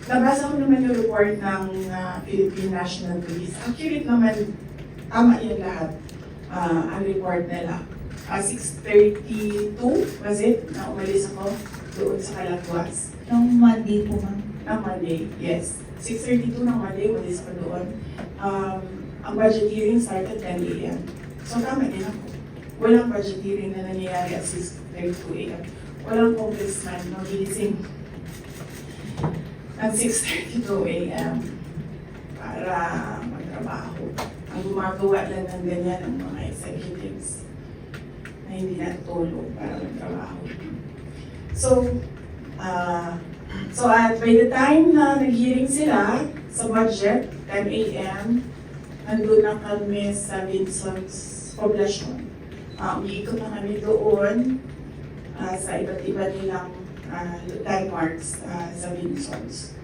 Nabasa ko naman yung report ng Philippine National Police. Accurate naman, tama yan lahat. Ang report nila. 6:32 was it? Na umalis ako doon sa Calatwas. Nung Monday po, ma'am. Ng Monday, yes. 6:32 ng Monday, umalis ako doon. Ang budget hearing started 10 a.m. So tama din ako. Walang budget hearing na nangyayari at 6:32 a.m. Walang congressman magigising at 6:32 a.m. para magtrabaho. Ang gumagawa lang ng ganyan ang mga executives na hindi natulog para magtrabaho. So at by the time na nag-hearing sila sa budget, 10 a.m., nandun na kami sa Vinson's poblasyon. Umiikot na kami doon sa iba't iba nilang landmarks sa Vinson's.